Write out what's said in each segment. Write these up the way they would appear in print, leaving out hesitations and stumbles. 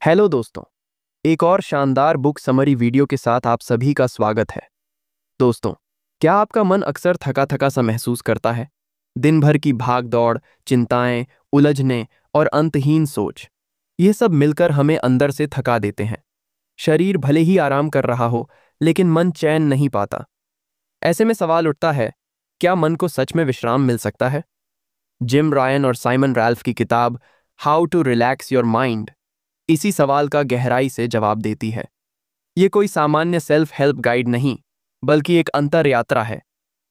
Hello दोस्तों, एक और शानदार बुक समरी वीडियो के साथ आप सभी का स्वागत है। दोस्तों, क्या आपका मन अक्सर थका थका सा महसूस करता है? दिन भर की भाग दौड़, चिंताएं, उलझने और अंतहीन सोच, ये सब मिलकर हमें अंदर से थका देते हैं। शरीर भले ही आराम कर रहा हो, लेकिन मन चैन नहीं पाता। ऐसे में सवाल उठता है, क्या मन को सच में विश्राम मिल सकता है? जिम रायन और साइमन रैल्फ की किताब how to relax your mind इसी सवाल का गहराई से जवाब देती है। ये कोई सामान्य सेल्फ हेल्प गाइड नहीं, बल्कि एक अंतर यात्रा है,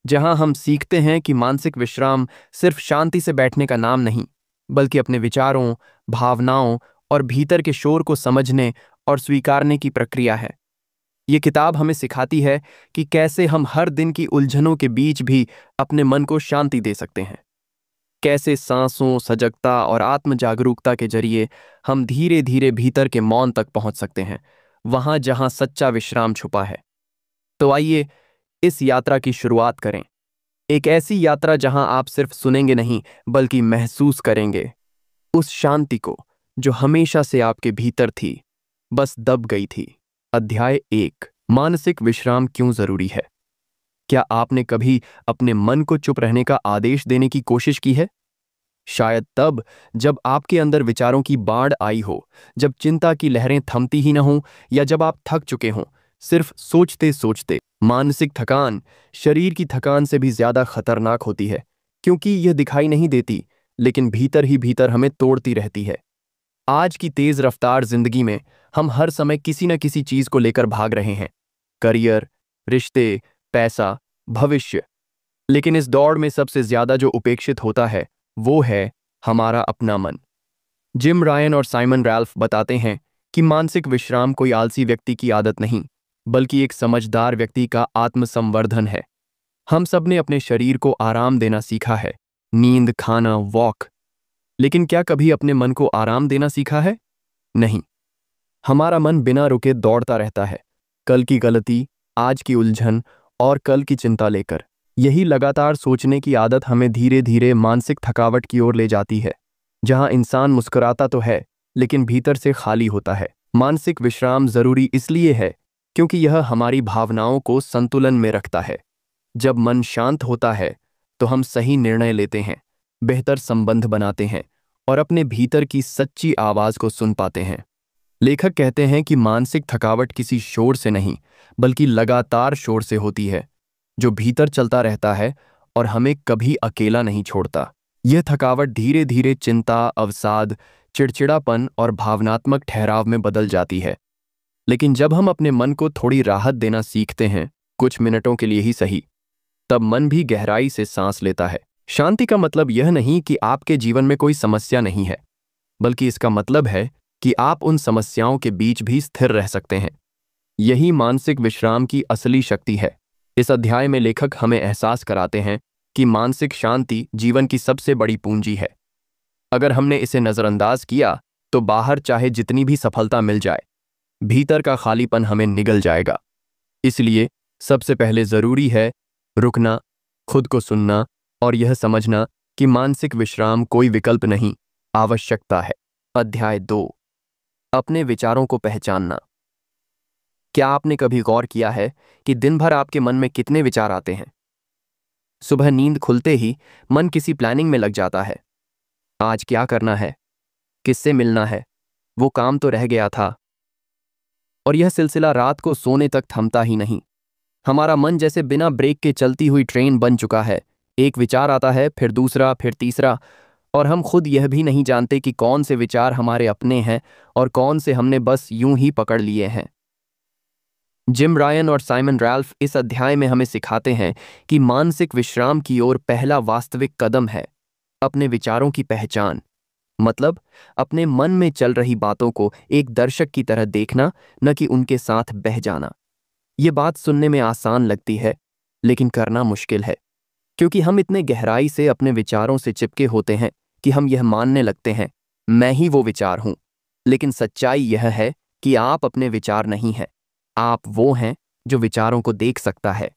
जहां हम सीखते हैं कि मानसिक विश्राम सिर्फ शांति से बैठने का नाम नहीं, बल्कि अपने विचारों, भावनाओं और भीतर के शोर को समझने और स्वीकारने की प्रक्रिया है। ये किताब हमें सिखाती है कि कैसे हम हर दिन की उलझनों के बीच भी अपने मन को शांति दे सकते हैं। कैसे सांसों, सजगता और आत्म जागरूकता के जरिए हम धीरे धीरे भीतर के मौन तक पहुंच सकते हैं, वहां जहां सच्चा विश्राम छुपा है। तो आइए इस यात्रा की शुरुआत करें। एक ऐसी यात्रा जहां आप सिर्फ सुनेंगे नहीं, बल्कि महसूस करेंगे उस शांति को जो हमेशा से आपके भीतर थी, बस दब गई थी। अध्याय 1, मानसिक विश्राम क्यों जरूरी है। क्या आपने कभी अपने मन को चुप रहने का आदेश देने की कोशिश की है? शायद तब जब आपके अंदर विचारों की बाढ़ आई हो, जब चिंता की लहरें थमती ही न हों, या जब आप थक चुके हों सिर्फ सोचते सोचते। मानसिक थकान शरीर की थकान से भी ज्यादा खतरनाक होती है, क्योंकि यह दिखाई नहीं देती, लेकिन भीतर ही भीतर हमें तोड़ती रहती है। आज की तेज रफ्तार जिंदगी में हम हर समय किसी न किसी चीज को लेकर भाग रहे हैं। करियर, रिश्ते, पैसा, भविष्य। लेकिन इस दौड़ में सबसे ज्यादा जो उपेक्षित होता है, वो है हमारा अपना मन। जिम रायन और साइमन रैल्फ बताते हैं कि मानसिक विश्राम कोई आलसी व्यक्ति की आदत नहीं, बल्कि एक समझदार व्यक्ति का आत्मसंवर्धन है। हम सब ने अपने शरीर को आराम देना सीखा है, नींद, खाना, वॉक। लेकिन क्या कभी अपने मन को आराम देना सीखा है? नहीं। हमारा मन बिना रुके दौड़ता रहता है, कल की गलती, आज की उलझन और कल की चिंता लेकर। यही लगातार सोचने की आदत हमें धीरे धीरे मानसिक थकावट की ओर ले जाती है, जहां इंसान मुस्कुराता तो है, लेकिन भीतर से खाली होता है। मानसिक विश्राम जरूरी इसलिए है क्योंकि यह हमारी भावनाओं को संतुलन में रखता है। जब मन शांत होता है तो हम सही निर्णय लेते हैं, बेहतर संबंध बनाते हैं और अपने भीतर की सच्ची आवाज को सुन पाते हैं। लेखक कहते हैं कि मानसिक थकावट किसी शोर से नहीं, बल्कि लगातार शोर से होती है, जो भीतर चलता रहता है और हमें कभी अकेला नहीं छोड़ता। यह थकावट धीरे धीरे चिंता, अवसाद, चिड़चिड़ापन और भावनात्मक ठहराव में बदल जाती है। लेकिन जब हम अपने मन को थोड़ी राहत देना सीखते हैं, कुछ मिनटों के लिए ही सही, तब मन भी गहराई से सांस लेता है। शांति का मतलब यह नहीं कि आपके जीवन में कोई समस्या नहीं है, बल्कि इसका मतलब है कि आप उन समस्याओं के बीच भी स्थिर रह सकते हैं। यही मानसिक विश्राम की असली शक्ति है। इस अध्याय में लेखक हमें एहसास कराते हैं कि मानसिक शांति जीवन की सबसे बड़ी पूंजी है। अगर हमने इसे नजरअंदाज किया तो बाहर चाहे जितनी भी सफलता मिल जाए, भीतर का खालीपन हमें निगल जाएगा। इसलिए सबसे पहले जरूरी है रुकना, खुद को सुनना और यह समझना कि मानसिक विश्राम कोई विकल्प नहीं, आवश्यकता है। अध्याय 2, अपने विचारों को पहचानना। क्या आपने कभी गौर किया है कि दिन भर आपके मन में कितने विचार आते हैं? सुबह नींद खुलते ही मन किसी प्लानिंग में लग जाता है। आज क्या करना है, किससे मिलना है, वो काम तो रह गया था। और यह सिलसिला रात को सोने तक थमता ही नहीं। हमारा मन जैसे बिना ब्रेक के चलती हुई ट्रेन बन चुका है। एक विचार आता है, फिर दूसरा, फिर तीसरा, और हम खुद यह भी नहीं जानते कि कौन से विचार हमारे अपने हैं और कौन से हमने बस यूं ही पकड़ लिए हैं। जिम रायन और साइमन रैल्फ इस अध्याय में हमें सिखाते हैं कि मानसिक विश्राम की ओर पहला वास्तविक कदम है अपने विचारों की पहचान। मतलब अपने मन में चल रही बातों को एक दर्शक की तरह देखना, न कि उनके साथ बह जाना। ये बात सुनने में आसान लगती है, लेकिन करना मुश्किल है, क्योंकि हम इतने गहराई से अपने विचारों से चिपके होते हैं कि हम यह मानने लगते हैं, मैं ही वो विचार हूं। लेकिन सच्चाई यह है कि आप अपने विचार नहीं हैं, आप वो हैं जो विचारों को देख सकता है।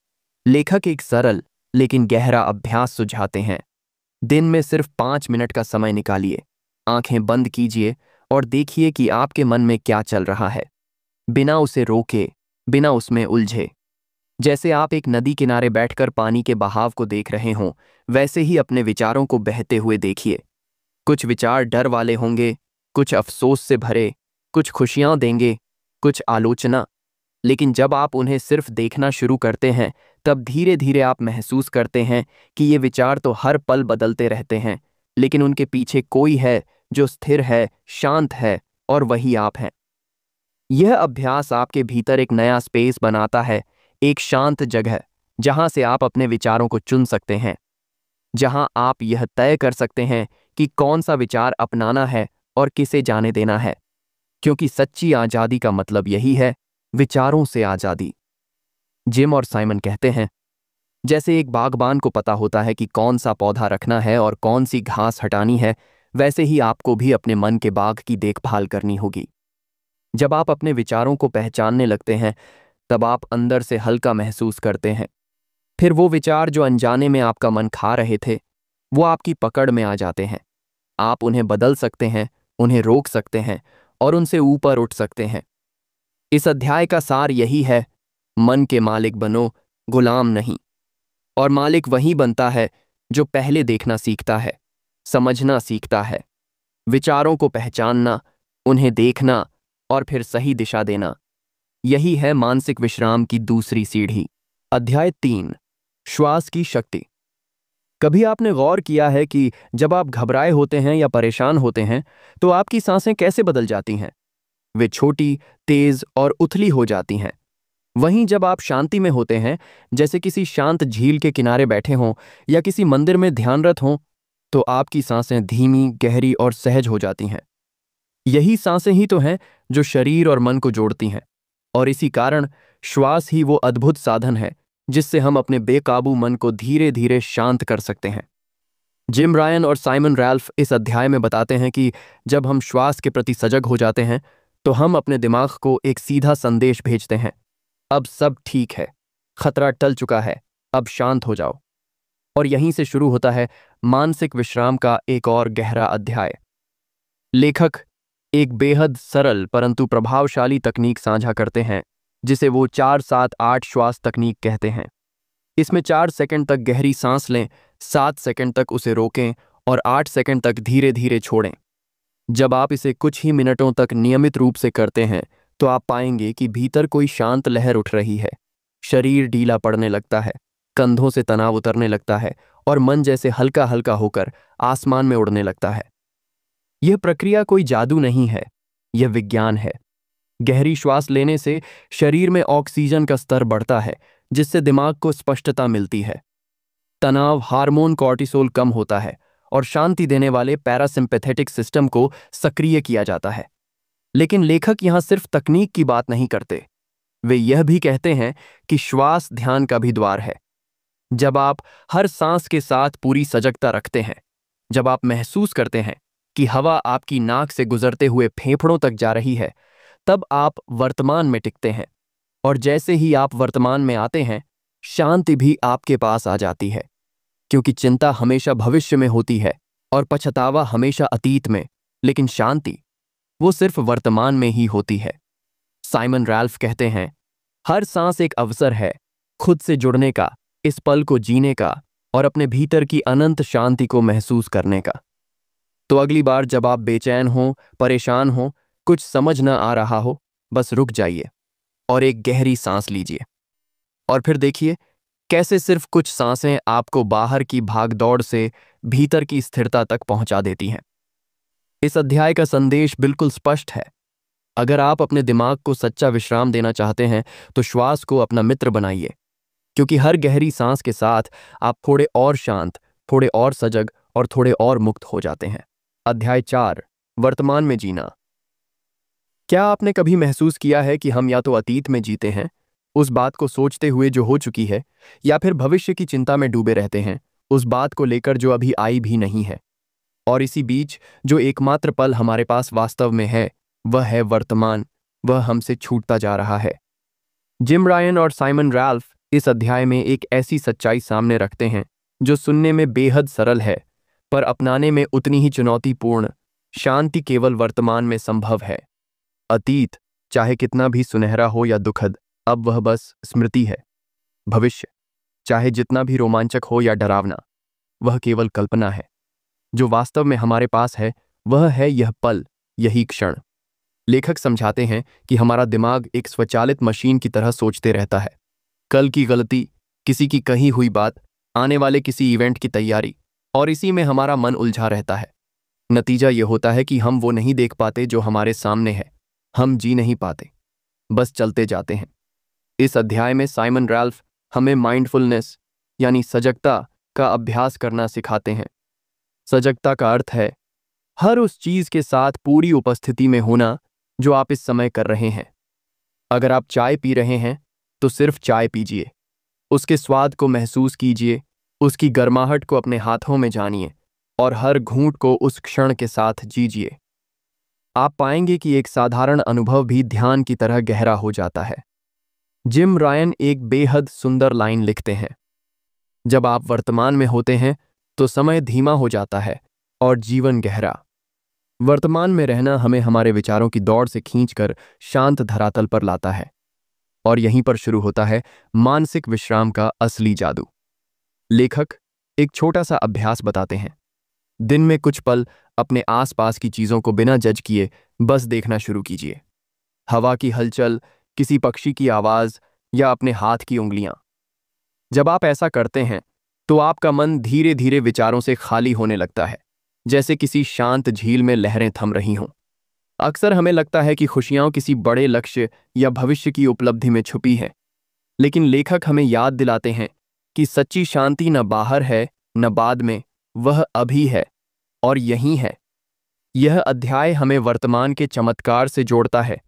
लेखक एक सरल लेकिन गहरा अभ्यास सुझाते हैं। दिन में सिर्फ 5 मिनट का समय निकालिए, आंखें बंद कीजिए और देखिए कि आपके मन में क्या चल रहा है, बिना उसे रोके, बिना उसमें उलझे। जैसे आप एक नदी किनारे बैठकर पानी के बहाव को देख रहे हों, वैसे ही अपने विचारों को बहते हुए देखिए। कुछ विचार डर वाले होंगे, कुछ अफसोस से भरे, कुछ खुशियां देंगे, कुछ आलोचना। लेकिन जब आप उन्हें सिर्फ देखना शुरू करते हैं, तब धीरे धीरे आप महसूस करते हैं कि ये विचार तो हर पल बदलते रहते हैं, लेकिन उनके पीछे कोई है जो स्थिर है, शांत है, और वही आप हैं। यह अभ्यास आपके भीतर एक नया स्पेस बनाता है, एक शांत जगह जहां से आप अपने विचारों को चुन सकते हैं, जहां आप यह तय कर सकते हैं कि कौन सा विचार अपनाना है और किसे जाने देना है। क्योंकि सच्ची आजादी का मतलब यही है, विचारों से आजादी। जिम और साइमन कहते हैं, जैसे एक बागबान को पता होता है कि कौन सा पौधा रखना है और कौन सी घास हटानी है, वैसे ही आपको भी अपने मन के बाग की देखभाल करनी होगी। जब आप अपने विचारों को पहचानने लगते हैं, तब आप अंदर से हल्का महसूस करते हैं। फिर वो विचार जो अनजाने में आपका मन खा रहे थे, वो आपकी पकड़ में आ जाते हैं। आप उन्हें बदल सकते हैं, उन्हें रोक सकते हैं और उनसे ऊपर उठ सकते हैं। इस अध्याय का सार यही है, मन के मालिक बनो, गुलाम नहीं। और मालिक वही बनता है जो पहले देखना सीखता है, समझना सीखता है, विचारों को पहचानना, उन्हें देखना और फिर सही दिशा देना। यही है मानसिक विश्राम की दूसरी सीढ़ी। अध्याय 3, श्वास की शक्ति। कभी आपने गौर किया है कि जब आप घबराए होते हैं या परेशान होते हैं, तो आपकी सांसें कैसे बदल जाती हैं? वे छोटी, तेज और उथली हो जाती हैं। वहीं जब आप शांति में होते हैं, जैसे किसी शांत झील के किनारे बैठे हों या किसी मंदिर में ध्यानरत हों, तो आपकी सांसें धीमी, गहरी और सहज हो जाती हैं। यही सांसें ही तो हैं जो शरीर और मन को जोड़ती हैं। और इसी कारण श्वास ही वो अद्भुत साधन है जिससे हम अपने बेकाबू मन को धीरे धीरे शांत कर सकते हैं। जिम रायन और साइमन रैल्फ इस अध्याय में बताते हैं कि जब हम श्वास के प्रति सजग हो जाते हैं, तो हम अपने दिमाग को एक सीधा संदेश भेजते हैं, अब सब ठीक है, खतरा टल चुका है, अब शांत हो जाओ। और यहीं से शुरू होता है मानसिक विश्राम का एक और गहरा अध्याय। लेखक एक बेहद सरल परंतु प्रभावशाली तकनीक साझा करते हैं, जिसे वो 4-7-8 श्वास तकनीक कहते हैं। इसमें 4 सेकंड तक गहरी सांस लें, 7 सेकंड तक उसे रोकें और 8 सेकंड तक धीरे धीरे छोड़ें। जब आप इसे कुछ ही मिनटों तक नियमित रूप से करते हैं, तो आप पाएंगे कि भीतर कोई शांत लहर उठ रही है। शरीर ढीला पड़ने लगता है, कंधों से तनाव उतरने लगता है और मन जैसे हल्का हल्का होकर आसमान में उड़ने लगता है। यह प्रक्रिया कोई जादू नहीं है, यह विज्ञान है। गहरी श्वास लेने से शरीर में ऑक्सीजन का स्तर बढ़ता है, जिससे दिमाग को स्पष्टता मिलती है। तनाव हार्मोन कॉर्टिसोल कम होता है और शांति देने वाले पैरासिम्पैथेटिक सिस्टम को सक्रिय किया जाता है। लेकिन लेखक यहां सिर्फ तकनीक की बात नहीं करते, वे यह भी कहते हैं कि श्वास ध्यान का भी द्वार है। जब आप हर सांस के साथ पूरी सजगता रखते हैं, जब आप महसूस करते हैं कि हवा आपकी नाक से गुजरते हुए फेफड़ों तक जा रही है, तब आप वर्तमान में टिकते हैं। और जैसे ही आप वर्तमान में आते हैं, शांति भी आपके पास आ जाती है। क्योंकि चिंता हमेशा भविष्य में होती है और पछतावा हमेशा अतीत में, लेकिन शांति वो सिर्फ वर्तमान में ही होती है। साइमन रैल्फ कहते हैं, हर सांस एक अवसर है खुद से जुड़ने का, इस पल को जीने का और अपने भीतर की अनंत शांति को महसूस करने का। तो अगली बार जब आप बेचैन हो, परेशान हो, कुछ समझ न आ रहा हो, बस रुक जाइए और एक गहरी सांस लीजिए। और फिर देखिए कैसे सिर्फ कुछ सांसें आपको बाहर की भागदौड़ से भीतर की स्थिरता तक पहुंचा देती हैं। इस अध्याय का संदेश बिल्कुल स्पष्ट है। अगर आप अपने दिमाग को सच्चा विश्राम देना चाहते हैं, तो श्वास को अपना मित्र बनाइए। क्योंकि हर गहरी सांस के साथ आप थोड़े और शांत, थोड़े और सजग और थोड़े और मुक्त हो जाते हैं। अध्याय 4, वर्तमान में जीना। क्या आपने कभी महसूस किया है कि हम या तो अतीत में जीते हैं, उस बात को सोचते हुए जो हो चुकी है, या फिर भविष्य की चिंता में डूबे रहते हैं, उस बात को लेकर जो अभी आई भी नहीं है। और इसी बीच जो एकमात्र पल हमारे पास वास्तव में है, वह है वर्तमान। वह हमसे छूटता जा रहा है। जिम रायन और साइमन रैल्फ इस अध्याय में एक ऐसी सच्चाई सामने रखते हैं जो सुनने में बेहद सरल है, पर अपनाने में उतनी ही चुनौतीपूर्ण, शांति केवल वर्तमान में संभव है। अतीत चाहे कितना भी सुनहरा हो या दुखद, अब वह बस स्मृति है। भविष्य चाहे जितना भी रोमांचक हो या डरावना, वह केवल कल्पना है। जो वास्तव में हमारे पास है वह है यह पल, यही क्षण। लेखक समझाते हैं कि हमारा दिमाग एक स्वचालित मशीन की तरह सोचते रहता है। कल की गलती, किसी की कही हुई बात, आने वाले किसी इवेंट की तैयारी, और इसी में हमारा मन उलझा रहता है। नतीजा यह होता है कि हम वो नहीं देख पाते जो हमारे सामने है। हम जी नहीं पाते, बस चलते जाते हैं। इस अध्याय में साइमन रैल्फ हमें माइंडफुलनेस यानी सजगता का अभ्यास करना सिखाते हैं। सजगता का अर्थ है हर उस चीज के साथ पूरी उपस्थिति में होना जो आप इस समय कर रहे हैं। अगर आप चाय पी रहे हैं तो सिर्फ चाय पीजिए, उसके स्वाद को महसूस कीजिए, उसकी गर्माहट को अपने हाथों में जानिए और हर घूंट को उस क्षण के साथ जीजिए। आप पाएंगे कि एक साधारण अनुभव भी ध्यान की तरह गहरा हो जाता है। जिम रायन एक बेहद सुंदर लाइन लिखते हैं, जब आप वर्तमान में होते हैं तो समय धीमा हो जाता है और जीवन गहरा। वर्तमान में रहना हमें हमारे विचारों की दौड़ से खींचकर शांत धरातल पर लाता है, और यहीं पर शुरू होता है मानसिक विश्राम का असली जादू। लेखक एक छोटा सा अभ्यास बताते हैं। दिन में कुछ पल अपने आसपास की चीजों को बिना जज किए बस देखना शुरू कीजिए। हवा की हलचल, किसी पक्षी की आवाज या अपने हाथ की उंगलियां। जब आप ऐसा करते हैं तो आपका मन धीरे धीरे विचारों से खाली होने लगता है, जैसे किसी शांत झील में लहरें थम रही हों। अक्सर हमें लगता है कि खुशियां किसी बड़े लक्ष्य या भविष्य की उपलब्धि में छुपी हैं, लेकिन लेखक हमें याद दिलाते हैं कि सच्ची शांति न बाहर है न बाद में, वह अभी है और यहीं है। यह अध्याय हमें वर्तमान के चमत्कार से जोड़ता है।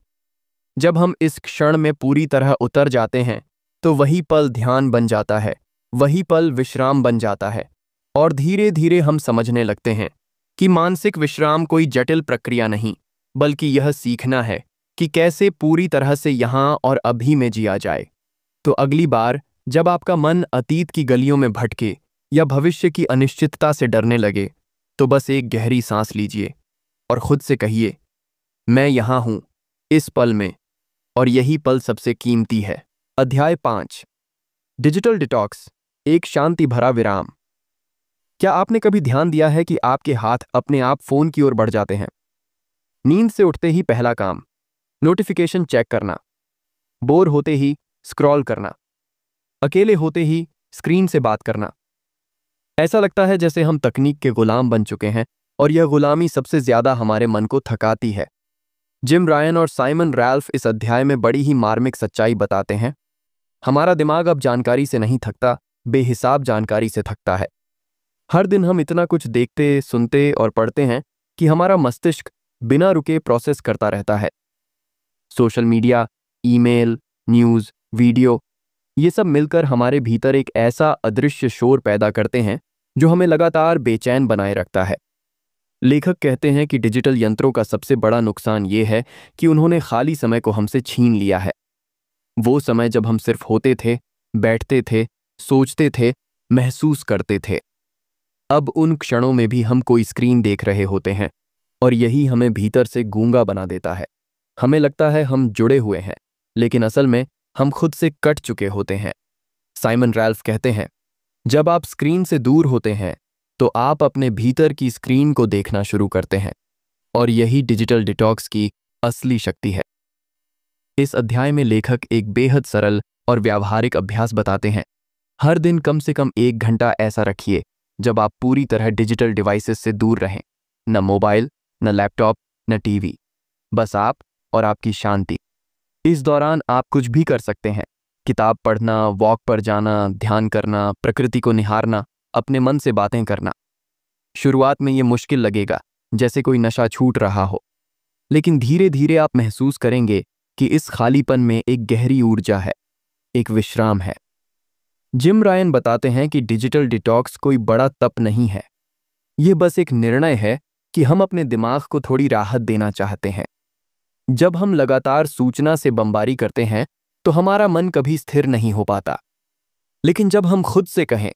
जब हम इस क्षण में पूरी तरह उतर जाते हैं तो वही पल ध्यान बन जाता है, वही पल विश्राम बन जाता है, और धीरे धीरे हम समझने लगते हैं कि मानसिक विश्राम कोई जटिल प्रक्रिया नहीं, बल्कि यह सीखना है कि कैसे पूरी तरह से यहाँ और अभी में जिया जाए। तो अगली बार जब आपका मन अतीत की गलियों में भटके या भविष्य की अनिश्चितता से डरने लगे, तो बस एक गहरी सांस लीजिए और खुद से कहिए, मैं यहाँ हूँ इस पल में, और यही पल सबसे कीमती है। अध्याय 5, डिजिटल डिटॉक्स, एक शांति भरा विराम। क्या आपने कभी ध्यान दिया है कि आपके हाथ अपने आप फोन की ओर बढ़ जाते हैं? नींद से उठते ही पहला काम नोटिफिकेशन चेक करना, बोर होते ही स्क्रॉल करना, अकेले होते ही स्क्रीन से बात करना। ऐसा लगता है जैसे हम तकनीक के गुलाम बन चुके हैं, और यह गुलामी सबसे ज्यादा हमारे मन को थकाती है। जिम रायन और साइमन रैल्फ इस अध्याय में बड़ी ही मार्मिक सच्चाई बताते हैं। हमारा दिमाग अब जानकारी से नहीं थकता, बेहिसाब जानकारी से थकता है। हर दिन हम इतना कुछ देखते, सुनते और पढ़ते हैं कि हमारा मस्तिष्क बिना रुके प्रोसेस करता रहता है। Social media, email, news, video, ये सब मिलकर हमारे भीतर एक ऐसा अदृश्य शोर पैदा करते हैं जो हमें लगातार बेचैन बनाए रखता है। लेखक कहते हैं कि डिजिटल यंत्रों का सबसे बड़ा नुकसान ये है कि उन्होंने खाली समय को हमसे छीन लिया है। वो समय जब हम सिर्फ होते थे, बैठते थे, सोचते थे, महसूस करते थे। अब उन क्षणों में भी हम कोई स्क्रीन देख रहे होते हैं, और यही हमें भीतर से गूंगा बना देता है। हमें लगता है हम जुड़े हुए हैं, लेकिन असल में हम खुद से कट चुके होते हैं। साइमन रैल्फ कहते हैं, जब आप स्क्रीन से दूर होते हैं तो आप अपने भीतर की स्क्रीन को देखना शुरू करते हैं, और यही डिजिटल डिटॉक्स की असली शक्ति है। इस अध्याय में लेखक एक बेहद सरल और व्यावहारिक अभ्यास बताते हैं। हर दिन कम से कम 1 घंटा ऐसा रखिए जब आप पूरी तरह डिजिटल डिवाइसेस से दूर रहें। न मोबाइल, न लैपटॉप, न टीवी, बस आप और आपकी शांति। इस दौरान आप कुछ भी कर सकते हैं, किताब पढ़ना, वॉक पर जाना, ध्यान करना, प्रकृति को निहारना, अपने मन से बातें करना। शुरुआत में ये मुश्किल लगेगा, जैसे कोई नशा छूट रहा हो, लेकिन धीरे धीरे आप महसूस करेंगे कि इस खालीपन में एक गहरी ऊर्जा है, एक विश्राम है। जिम रायन बताते हैं कि डिजिटल डिटॉक्स कोई बड़ा तप नहीं है, यह बस एक निर्णय है कि हम अपने दिमाग को थोड़ी राहत देना चाहते हैं। जब हम लगातार सूचना से बमबारी करते हैं तो हमारा मन कभी स्थिर नहीं हो पाता, लेकिन जब हम खुद से कहें,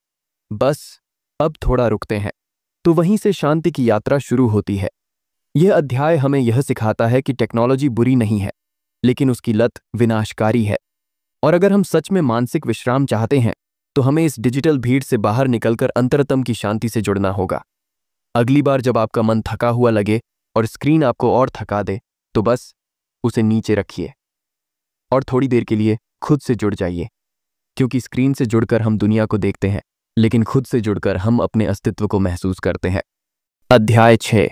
बस अब थोड़ा रुकते हैं, तो वहीं से शांति की यात्रा शुरू होती है। यह अध्याय हमें यह सिखाता है कि टेक्नोलॉजी बुरी नहीं है, लेकिन उसकी लत विनाशकारी है। और अगर हम सच में मानसिक विश्राम चाहते हैं तो हमें इस डिजिटल भीड़ से बाहर निकलकर अंतरतम की शांति से जुड़ना होगा। अगली बार जब आपका मन थका हुआ लगे और स्क्रीन आपको और थका दे तो बस उसे नीचे रखिए और थोड़ी देर के लिए खुद से जुड़ जाइए, क्योंकि स्क्रीन से जुड़कर हम दुनिया को देखते हैं, लेकिन खुद से जुड़कर हम अपने अस्तित्व को महसूस करते हैं। अध्याय 6,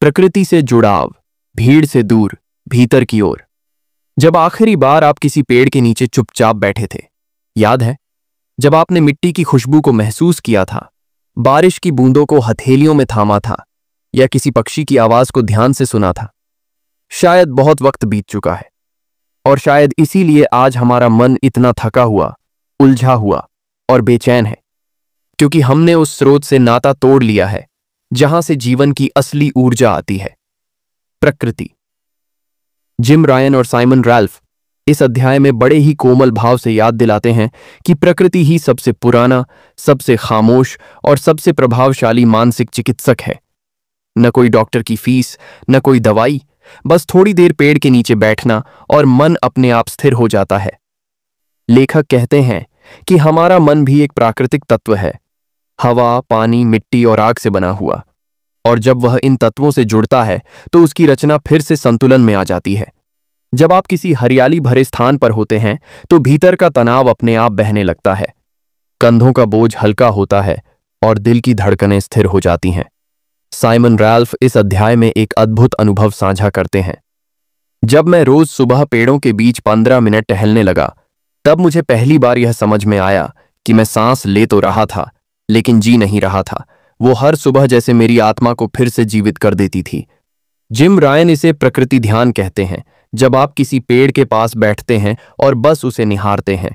प्रकृति से जुड़ाव, भीड़ से दूर, भीतर की ओर। जब आखिरी बार आप किसी पेड़ के नीचे चुपचाप बैठे थे, याद है? जब आपने मिट्टी की खुशबू को महसूस किया था, बारिश की बूंदों को हथेलियों में थामा था, या किसी पक्षी की आवाज को ध्यान से सुना था। शायद बहुत वक्त बीत चुका है, और शायद इसीलिए आज हमारा मन इतना थका हुआ, उलझा हुआ और बेचैन है, क्योंकि हमने उस स्रोत से नाता तोड़ लिया है जहां से जीवन की असली ऊर्जा आती है, प्रकृति। जिम रायन और साइमन रैल्फ इस अध्याय में बड़े ही कोमल भाव से याद दिलाते हैं कि प्रकृति ही सबसे पुराना, सबसे खामोश और सबसे प्रभावशाली मानसिक चिकित्सक है। न कोई डॉक्टर की फीस, न कोई दवाई, बस थोड़ी देर पेड़ के नीचे बैठना और मन अपने आप स्थिर हो जाता है। लेखक कहते हैं कि हमारा मन भी एक प्राकृतिक तत्व है, हवा, पानी, मिट्टी और आग से बना हुआ, और जब वह इन तत्वों से जुड़ता है तो उसकी रचना फिर से संतुलन में आ जाती है। जब आप किसी हरियाली भरे स्थान पर होते हैं तो भीतर का तनाव अपने आप बहने लगता है, कंधों का बोझ हल्का होता है और दिल की धड़कनें स्थिर हो जाती हैं। साइमन रैल्फ इस अध्याय में एक अद्भुत अनुभव साझा करते हैं। जब मैं रोज सुबह पेड़ों के बीच 15 मिनट टहलने लगा, तब मुझे पहली बार यह समझ में आया कि मैं सांस ले तो रहा था, लेकिन जी नहीं रहा था। वो हर सुबह जैसे मेरी आत्मा को फिर से जीवित कर देती थी। जिम रायन इसे प्रकृति ध्यान कहते हैं। जब आप किसी पेड़ के पास बैठते हैं और बस उसे निहारते हैं,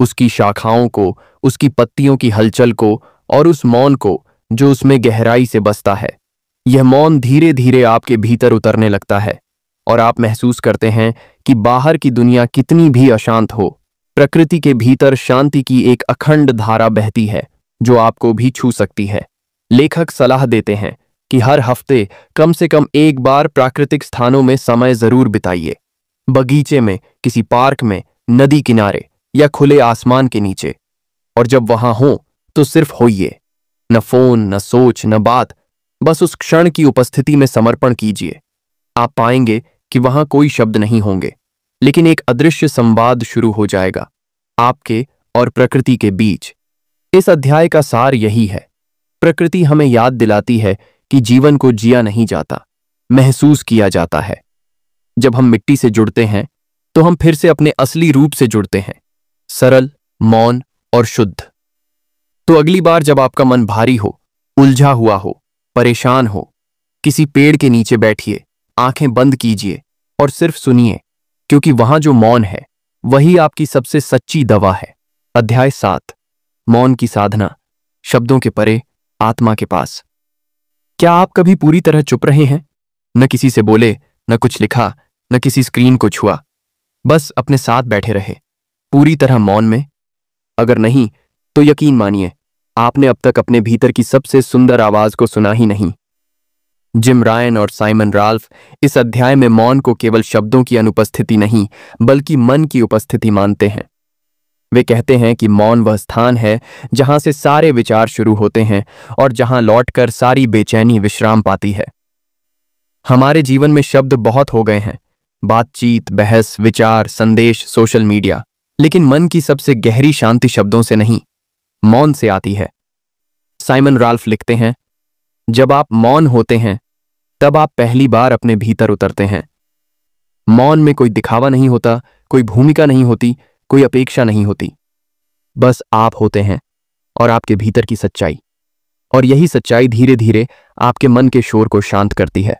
उसकी शाखाओं को, उसकी पत्तियों की हलचल को और उस मौन को जो उसमें गहराई से बसता है, यह मौन धीरे धीरे आपके भीतर उतरने लगता है और आप महसूस करते हैं कि बाहर की दुनिया कितनी भी अशांत हो, प्रकृति के भीतर शांति की एक अखंड धारा बहती है जो आपको भी छू सकती है। लेखक सलाह देते हैं कि हर हफ्ते कम से कम एक बार प्राकृतिक स्थानों में समय जरूर बिताइए, बगीचे में, किसी पार्क में, नदी किनारे या खुले आसमान के नीचे। और जब वहां हो तो सिर्फ होइए, न फोन, न सोच, न बात, बस उस क्षण की उपस्थिति में समर्पण कीजिए। आप पाएंगे कि वहां कोई शब्द नहीं होंगे, लेकिन एक अदृश्य संवाद शुरू हो जाएगा आपके और प्रकृति के बीच। इस अध्याय का सार यही है, प्रकृति हमें याद दिलाती है कि जीवन को जिया नहीं जाता, महसूस किया जाता है। जब हम मिट्टी से जुड़ते हैं तो हम फिर से अपने असली रूप से जुड़ते हैं, सरल, मौन और शुद्ध। तो अगली बार जब आपका मन भारी हो, उलझा हुआ हो, परेशान हो, किसी पेड़ के नीचे बैठिए, आंखें बंद कीजिए और सिर्फ सुनिए, क्योंकि वहां जो मौन है वही आपकी सबसे सच्ची दवा है। अध्याय 7, मौन की साधना, शब्दों के परे, आत्मा के पास। क्या आप कभी पूरी तरह चुप रहे हैं? न किसी से बोले, न कुछ लिखा, न किसी स्क्रीन को छुआ, बस अपने साथ बैठे रहे, पूरी तरह मौन में? अगर नहीं तो यकीन मानिए, आपने अब तक अपने भीतर की सबसे सुंदर आवाज को सुना ही नहीं। जिम रायन और साइमन राल्फ इस अध्याय में मौन को केवल शब्दों की अनुपस्थिति नहीं, बल्कि मन की उपस्थिति मानते हैं। वे कहते हैं कि मौन वह स्थान है जहां से सारे विचार शुरू होते हैं और जहां लौटकर सारी बेचैनी विश्राम पाती है। हमारे जीवन में शब्द बहुत हो गए हैं, बातचीत, बहस, विचार, संदेश, सोशल मीडिया, लेकिन मन की सबसे गहरी शांति शब्दों से नहीं, मौन से आती है। साइमन राल्फ लिखते हैं, जब आप मौन होते हैं तब आप पहली बार अपने भीतर उतरते हैं। मौन में कोई दिखावा नहीं होता, कोई भूमिका नहीं होती, कोई अपेक्षा नहीं होती, बस आप होते हैं और आपके भीतर की सच्चाई। और यही सच्चाई धीरे धीरे आपके मन के शोर को शांत करती है।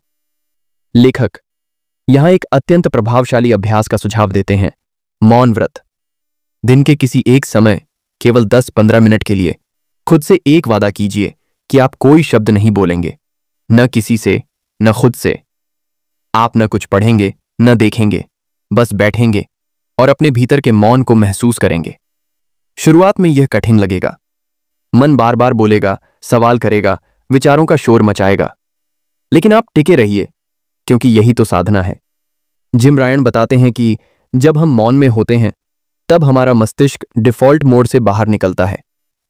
लेखक यहां एक अत्यंत प्रभावशाली अभ्यास का सुझाव देते हैं, मौन व्रत। दिन के किसी एक समय, केवल 10-15 मिनट के लिए खुद से एक वादा कीजिए कि आप कोई शब्द नहीं बोलेंगे, न किसी से, न खुद से। आप न कुछ पढ़ेंगे, न देखेंगे, बस बैठेंगे और अपने भीतर के मौन को महसूस करेंगे। शुरुआत में यह कठिन लगेगा, मन बार बार बोलेगा, सवाल करेगा, विचारों का शोर मचाएगा। लेकिन आप टिके रहिए, क्योंकि यही तो साधना है। जिम रायन बताते हैं कि जब हम मौन में होते हैं तब हमारा मस्तिष्क डिफॉल्ट मोड से बाहर निकलता है,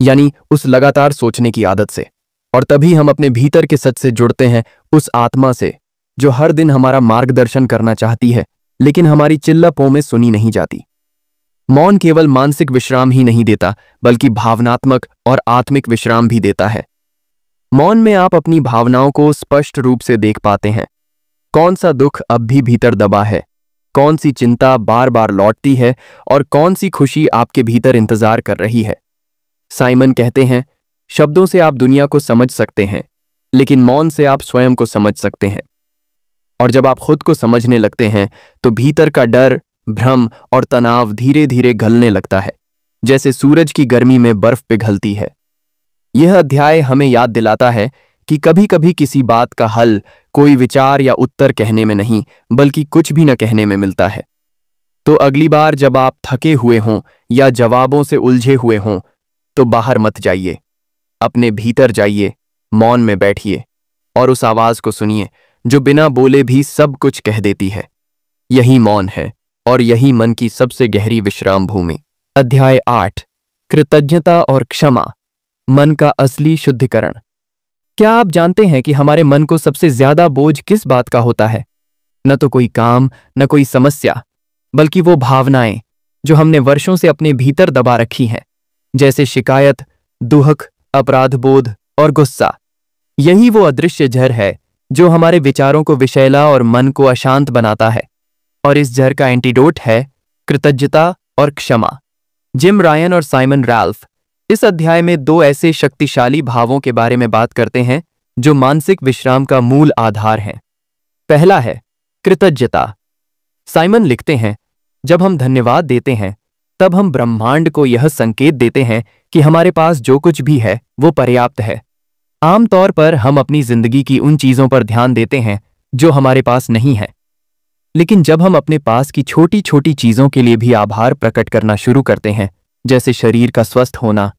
यानी उस लगातार सोचने की आदत से, और तभी हम अपने भीतर के सच से जुड़ते हैं, उस आत्मा से जो हर दिन हमारा मार्गदर्शन करना चाहती है, लेकिन हमारी चिल्लापों में सुनी नहीं जाती। मौन केवल मानसिक विश्राम ही नहीं देता, बल्कि भावनात्मक और आत्मिक विश्राम भी देता है। मौन में आप अपनी भावनाओं को स्पष्ट रूप से देख पाते हैं। कौन सा दुख अब भी भीतर दबा है, कौन सी चिंता बार बार लौटती है, और कौन सी खुशी आपके भीतर इंतजार कर रही है। साइमन कहते हैं, शब्दों से आप दुनिया को समझ सकते हैं, लेकिन मौन से आप स्वयं को समझ सकते हैं। और जब आप खुद को समझने लगते हैं तो भीतर का डर, भ्रम और तनाव धीरे धीरे गलने लगता है, जैसे सूरज की गर्मी में बर्फ पिघलती है। यह अध्याय हमें याद दिलाता है कि कभी कभी किसी बात का हल कोई विचार या उत्तर कहने में नहीं, बल्कि कुछ भी न कहने में मिलता है। तो अगली बार जब आप थके हुए हों या जवाबों से उलझे हुए हों, तो बाहर मत जाइए, अपने भीतर जाइए, मौन में बैठिए और उस आवाज को सुनिए जो बिना बोले भी सब कुछ कह देती है। यही मौन है, और यही मन की सबसे गहरी विश्राम भूमि। अध्याय 8, कृतज्ञता और क्षमा, मन का असली शुद्धिकरण। क्या आप जानते हैं कि हमारे मन को सबसे ज्यादा बोझ किस बात का होता है? न तो कोई काम, न कोई समस्या, बल्कि वो भावनाएं जो हमने वर्षों से अपने भीतर दबा रखी हैं, जैसे शिकायत, दुख, अपराधबोध और गुस्सा। यही वो अदृश्य जहर है जो हमारे विचारों को विषैला और मन को अशांत बनाता है। और इस जहर का एंटीडोट है कृतज्ञता और क्षमा। जिम रायन और साइमन रैल्फ इस अध्याय में दो ऐसे शक्तिशाली भावों के बारे में बात करते हैं जो मानसिक विश्राम का मूल आधार हैं। पहला है कृतज्ञता। साइमन लिखते हैं, जब हम धन्यवाद देते हैं तब हम ब्रह्मांड को यह संकेत देते हैं कि हमारे पास जो कुछ भी है वो पर्याप्त है। आमतौर पर हम अपनी जिंदगी की उन चीजों पर ध्यान देते हैं जो हमारे पास नहीं है, लेकिन जब हम अपने पास की छोटी छोटी चीजों के लिए भी आभार प्रकट करना शुरू करते हैं, जैसे शरीर का स्वस्थ होना,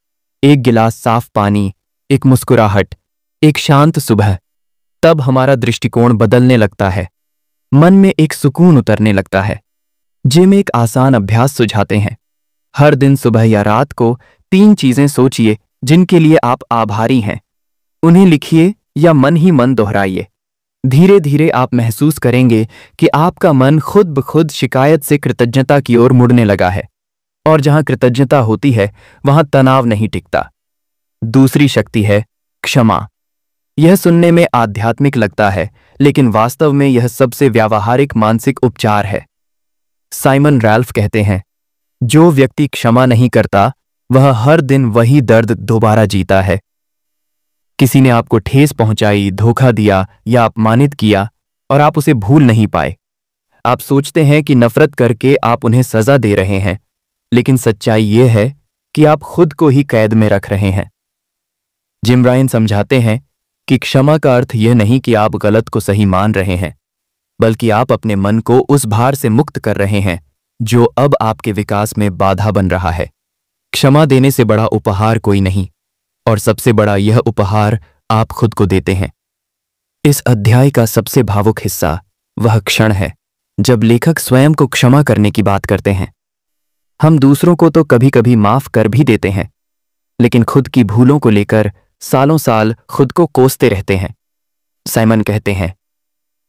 एक गिलास साफ पानी, एक मुस्कुराहट, एक शांत सुबह, तब हमारा दृष्टिकोण बदलने लगता है, मन में एक सुकून उतरने लगता है। जिम एक आसान अभ्यास सुझाते हैं। हर दिन सुबह या रात को 3 चीजें सोचिए जिनके लिए आप आभारी हैं। उन्हें लिखिए या मन ही मन दोहराइए। धीरे धीरे आप महसूस करेंगे कि आपका मन खुद ब खुद शिकायत से कृतज्ञता की ओर मुड़ने लगा है, और जहां कृतज्ञता होती है वहां तनाव नहीं टिकता। दूसरी शक्ति है क्षमा। यह सुनने में आध्यात्मिक लगता है, लेकिन वास्तव में यह सबसे व्यावहारिक मानसिक उपचार है। साइमन रैल्फ कहते हैं, जो व्यक्ति क्षमा नहीं करता वह हर दिन वही दर्द दोबारा जीता है। किसी ने आपको ठेस पहुंचाई, धोखा दिया या अपमानित किया, और आप उसे भूल नहीं पाए। आप सोचते हैं कि नफरत करके आप उन्हें सजा दे रहे हैं, लेकिन सच्चाई यह है कि आप खुद को ही कैद में रख रहे हैं। जिम रायन समझाते हैं कि क्षमा का अर्थ यह नहीं कि आप गलत को सही मान रहे हैं, बल्कि आप अपने मन को उस भार से मुक्त कर रहे हैं जो अब आपके विकास में बाधा बन रहा है। क्षमा देने से बड़ा उपहार कोई नहीं, और सबसे बड़ा यह उपहार आप खुद को देते हैं। इस अध्याय का सबसे भावुक हिस्सा वह क्षण है जब लेखक स्वयं को क्षमा करने की बात करते हैं। हम दूसरों को तो कभी कभी माफ कर भी देते हैं, लेकिन खुद की भूलों को लेकर सालों साल खुद को कोसते रहते हैं। साइमन कहते हैं,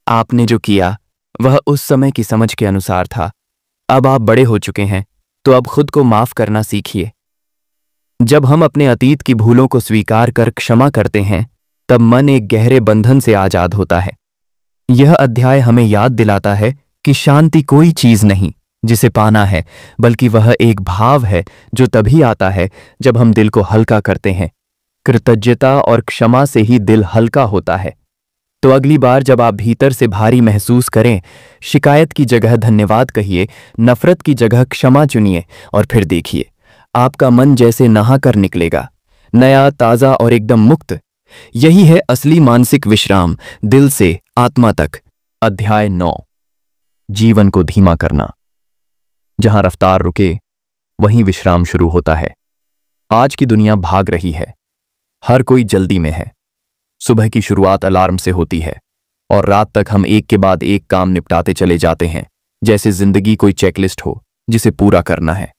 आपने जो किया वह उस समय की समझ के अनुसार था। अब आप बड़े हो चुके हैं, तो अब खुद को माफ करना सीखिए। जब हम अपने अतीत की भूलों को स्वीकार कर क्षमा करते हैं, तब मन एक गहरे बंधन से आजाद होता है। यह अध्याय हमें याद दिलाता है कि शांति कोई चीज नहीं जिसे पाना है, बल्कि वह एक भाव है जो तभी आता है जब हम दिल को हल्का करते हैं। कृतज्ञता और क्षमा से ही दिल हल्का होता है। तो अगली बार जब आप भीतर से भारी महसूस करें, शिकायत की जगह धन्यवाद कहिए, नफरत की जगह क्षमा चुनिए, और फिर देखिए आपका मन जैसे नहाकर निकलेगा, नया, ताजा और एकदम मुक्त। यही है असली मानसिक विश्राम, दिल से आत्मा तक। अध्याय 9, जीवन को धीमा करना। जहां रफ्तार रुके वहीं विश्राम शुरू होता है। आज की दुनिया भाग रही है, हर कोई जल्दी में है। सुबह की शुरुआत अलार्म से होती है, और रात तक हम एक के बाद एक काम निपटाते चले जाते हैं, जैसे जिंदगी कोई चेकलिस्ट हो जिसे पूरा करना है।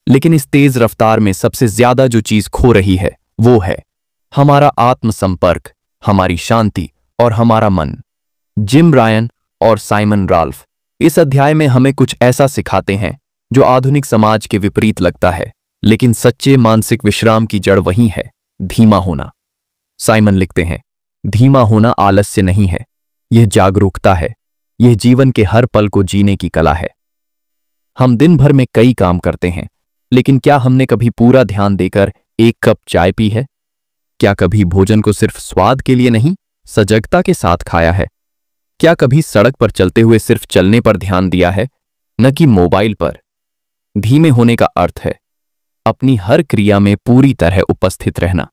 लेकिन इस तेज रफ्तार में सबसे ज्यादा जो चीज खो रही है वो है हमारा आत्मसंपर्क, हमारी शांति और हमारा मन। जिम रायन और साइमन राल्फ इस अध्याय में हमें कुछ ऐसा सिखाते हैं जो आधुनिक समाज के विपरीत लगता है, लेकिन सच्चे मानसिक विश्राम की जड़ वही है, धीमा होना। साइमन लिखते हैं, धीमा होना आलस्य नहीं है, यह जागरूकता है, यह जीवन के हर पल को जीने की कला है। हम दिन भर में कई काम करते हैं, लेकिन क्या हमने कभी पूरा ध्यान देकर एक कप चाय पी है? क्या कभी भोजन को सिर्फ स्वाद के लिए नहीं, सजगता के साथ खाया है? क्या कभी सड़क पर चलते हुए सिर्फ चलने पर ध्यान दिया है, न कि मोबाइल पर? धीमे होने का अर्थ है अपनी हर क्रिया में पूरी तरह उपस्थित रहना,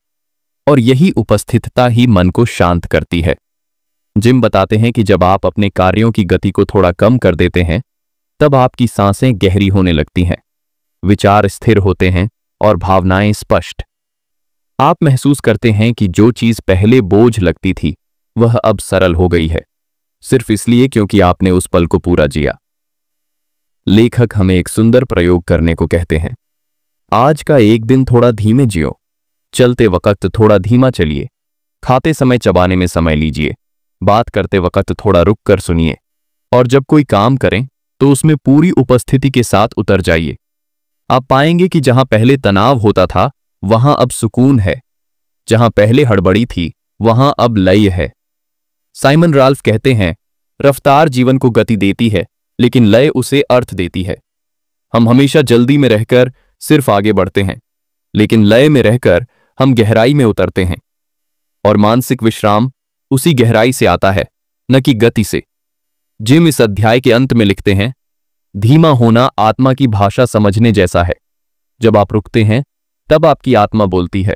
और यही उपस्थितता ही मन को शांत करती है। जिम बताते हैं कि जब आप अपने कार्यों की गति को थोड़ा कम कर देते हैं, तब आपकी सांसें गहरी होने लगती हैं, विचार स्थिर होते हैं और भावनाएं स्पष्ट। आप महसूस करते हैं कि जो चीज पहले बोझ लगती थी वह अब सरल हो गई है, सिर्फ इसलिए क्योंकि आपने उस पल को पूरा जिया। लेखक हमें एक सुंदर प्रयोग करने को कहते हैं। आज का एक दिन थोड़ा धीमे जियो, चलते वक्त थोड़ा धीमा चलिए, खाते समय चबाने में समय लीजिए, बात करते वक्त थोड़ा रुक कर सुनिए, और जब कोई काम करें तो उसमें पूरी उपस्थिति के साथ उतर जाइए। आप पाएंगे कि जहां पहले तनाव होता था वहां अब सुकून है, जहां पहले हड़बड़ी थी वहां अब लय है। साइमन राल्फ कहते हैं, रफ्तार जीवन को गति देती है, लेकिन लय उसे अर्थ देती है। हम हमेशा जल्दी में रहकर सिर्फ आगे बढ़ते हैं, लेकिन लय में रहकर हम गहराई में उतरते हैं, और मानसिक विश्राम उसी गहराई से आता है, न कि गति से। जिम इस अध्याय के अंत में लिखते हैं, धीमा होना आत्मा की भाषा समझने जैसा है। जब आप रुकते हैं तब आपकी आत्मा बोलती है,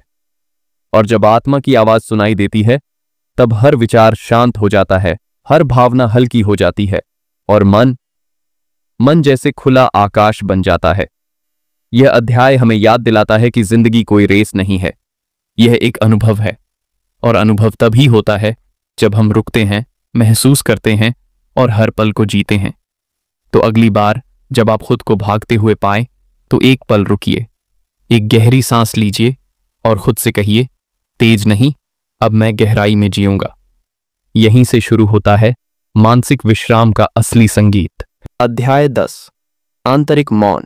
और जब आत्मा की आवाज सुनाई देती है तब हर विचार शांत हो जाता है, हर भावना हल्की हो जाती है, और मन जैसे खुला आकाश बन जाता है। यह अध्याय हमें याद दिलाता है कि जिंदगी कोई रेस नहीं है, यह एक अनुभव है, और अनुभव तभी होता है जब हम रुकते हैं, महसूस करते हैं और हर पल को जीते हैं। तो अगली बार जब आप खुद को भागते हुए पाए तो एक पल रुकिए, एक गहरी सांस लीजिए और खुद से कहिए, तेज नहीं, अब मैं गहराई में जीऊंगा। यहीं से शुरू होता है मानसिक विश्राम का असली संगीत। अध्याय 10, आंतरिक मौन,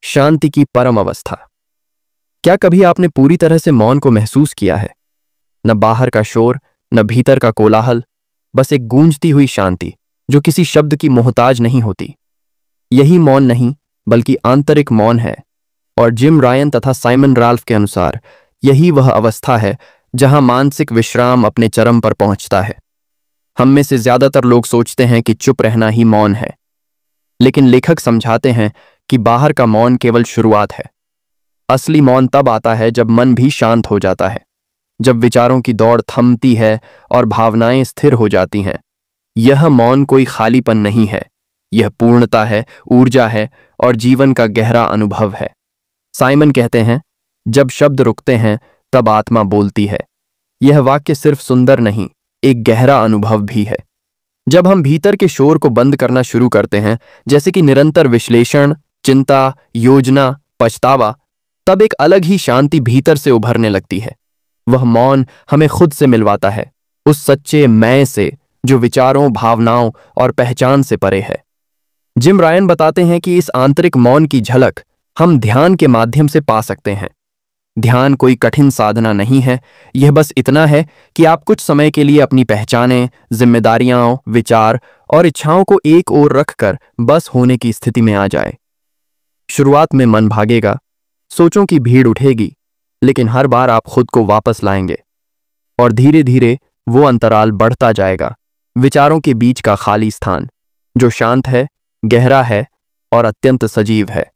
शांति की परम अवस्था। क्या कभी आपने पूरी तरह से मौन को महसूस किया है? न बाहर का शोर, न भीतर का कोलाहल, बस एक गूंजती हुई शांति जो किसी शब्द की मोहताज नहीं होती। यही मौन नहीं बल्कि आंतरिक मौन है, और जिम रायन तथा साइमन राल्फ के अनुसार यही वह अवस्था है जहां मानसिक विश्राम अपने चरम पर पहुंचता है। हम में से ज्यादातर लोग सोचते हैं कि चुप रहना ही मौन है, लेकिन लेखक समझाते हैं कि बाहर का मौन केवल शुरुआत है। असली मौन तब आता है जब मन भी शांत हो जाता है, जब विचारों की दौड़ थमती है और भावनाएं स्थिर हो जाती हैं। यह मौन कोई खालीपन नहीं है, यह पूर्णता है, ऊर्जा है और जीवन का गहरा अनुभव है। साइमन कहते हैं, जब शब्द रुकते हैं तब आत्मा बोलती है। यह वाक्य सिर्फ सुंदर नहीं, एक गहरा अनुभव भी है। जब हम भीतर के शोर को बंद करना शुरू करते हैं, जैसे कि निरंतर विश्लेषण, चिंता, योजना, पछतावा, तब एक अलग ही शांति भीतर से उभरने लगती है। वह मौन हमें खुद से मिलवाता है, उस सच्चे मैं से जो विचारों, भावनाओं और पहचान से परे है। जिम रायन बताते हैं कि इस आंतरिक मौन की झलक हम ध्यान के माध्यम से पा सकते हैं। ध्यान कोई कठिन साधना नहीं है, यह बस इतना है कि आप कुछ समय के लिए अपनी पहचानें, जिम्मेदारियां, विचार और इच्छाओं को एक ओर रखकर बस होने की स्थिति में आ जाए। शुरुआत में मन भागेगा, सोचों की भीड़ उठेगी, लेकिन हर बार आप खुद को वापस लाएंगे और धीरे धीरे वो अंतराल बढ़ता जाएगा, विचारों के बीच का खाली स्थान जो शांत है, गहरा है और अत्यंत सजीव है।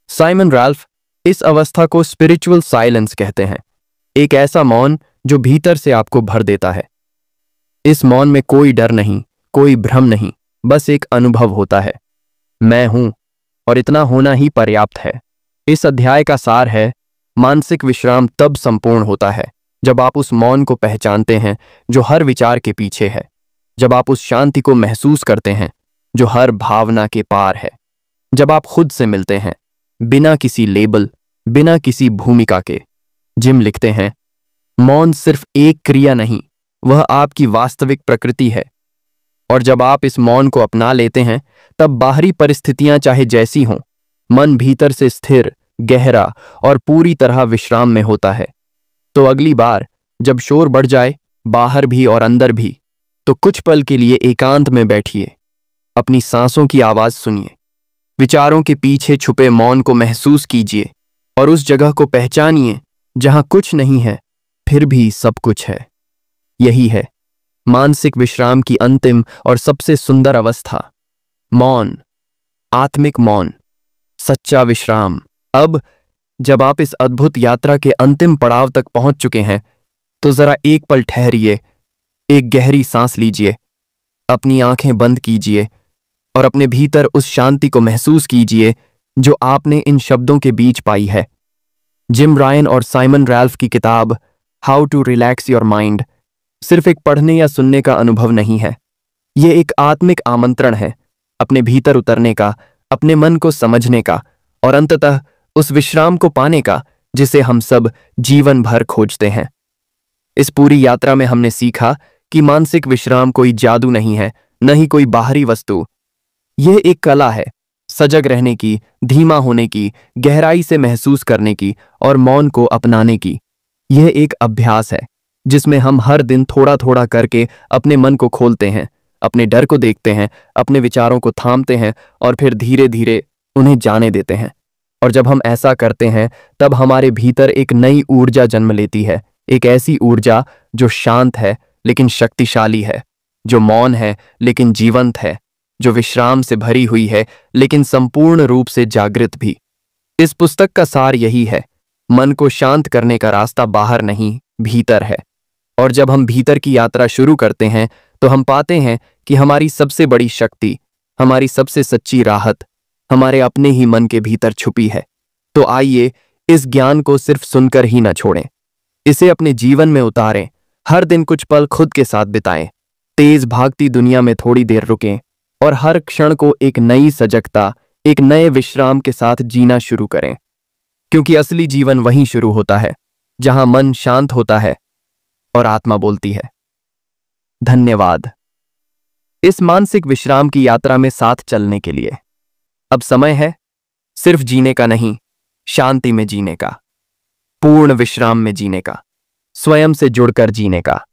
साइमन राल्फ इस अवस्था को स्पिरिचुअल साइलेंस कहते हैं, एक ऐसा मौन जो भीतर से आपको भर देता है। इस मौन में कोई डर नहीं, कोई भ्रम नहीं, बस एक अनुभव होता है, मैं हूं, और इतना होना ही पर्याप्त है। इस अध्याय का सार है, मानसिक विश्राम तब संपूर्ण होता है जब आप उस मौन को पहचानते हैं जो हर विचार के पीछे है। जब आप उस शांति को महसूस करते हैं जो हर भावना के पार है, जब आप खुद से मिलते हैं बिना किसी लेबल, बिना किसी भूमिका के। जिम लिखते हैं, मौन सिर्फ एक क्रिया नहीं, वह आपकी वास्तविक प्रकृति है। और जब आप इस मौन को अपना लेते हैं, तब बाहरी परिस्थितियां चाहे जैसी हों, मन भीतर से स्थिर, गहरा और पूरी तरह विश्राम में होता है। तो अगली बार जब शोर बढ़ जाए, बाहर भी और अंदर भी, तो कुछ पल के लिए एकांत में बैठिए, अपनी सांसों की आवाज सुनिए, विचारों के पीछे छुपे मौन को महसूस कीजिए और उस जगह को पहचानिए जहां कुछ नहीं है फिर भी सब कुछ है। यही है मानसिक विश्राम की अंतिम और सबसे सुंदर अवस्था, मौन, आत्मिक मौन, सच्चा विश्राम। अब जब आप इस अद्भुत यात्रा के अंतिम पड़ाव तक पहुंच चुके हैं, तो जरा एक पल ठहरिए, एक गहरी सांस लीजिए, अपनी आंखें बंद कीजिए और अपने भीतर उस शांति को महसूस कीजिए जो आपने इन शब्दों के बीच पाई है। जिम रायन और साइमन रैल्फ की किताब how to relax your mind सिर्फ एक पढ़ने या सुनने का अनुभव नहीं है, यह एक आत्मिक आमंत्रण है अपने भीतर उतरने का, अपने मन को समझने का और अंततः उस विश्राम को पाने का जिसे हम सब जीवन भर खोजते हैं। इस पूरी यात्रा में हमने सीखा कि मानसिक विश्राम कोई जादू नहीं है, न ही कोई बाहरी वस्तु। यह एक कला है, सजग रहने की, धीमा होने की, गहराई से महसूस करने की और मौन को अपनाने की। यह एक अभ्यास है जिसमें हम हर दिन थोड़ा थोड़ा करके अपने मन को खोलते हैं, अपने डर को देखते हैं, अपने विचारों को थामते हैं और फिर धीरे धीरे उन्हें जाने देते हैं। और जब हम ऐसा करते हैं, तब हमारे भीतर एक नई ऊर्जा जन्म लेती है, एक ऐसी ऊर्जा जो शांत है लेकिन शक्तिशाली है, जो मौन है लेकिन जीवंत है, जो विश्राम से भरी हुई है लेकिन संपूर्ण रूप से जागृत भी। इस पुस्तक का सार यही है, मन को शांत करने का रास्ता बाहर नहीं, भीतर है। और जब हम भीतर की यात्रा शुरू करते हैं, तो हम पाते हैं कि हमारी सबसे बड़ी शक्ति, हमारी सबसे सच्ची राहत हमारे अपने ही मन के भीतर छुपी है। तो आइए इस ज्ञान को सिर्फ सुनकर ही न छोड़ें, इसे अपने जीवन में उतारें। हर दिन कुछ पल खुद के साथ बिताएं, तेज भागती दुनिया में थोड़ी देर रुकें और हर क्षण को एक नई सजगता, एक नए विश्राम के साथ जीना शुरू करें। क्योंकि असली जीवन वहीं शुरू होता है जहां मन शांत होता है और आत्मा बोलती है। धन्यवाद इस मानसिक विश्राम की यात्रा में साथ चलने के लिए। अब समय है सिर्फ जीने का नहीं, शांति में जीने का, पूर्ण विश्राम में जीने का, स्वयं से जुड़कर जीने का।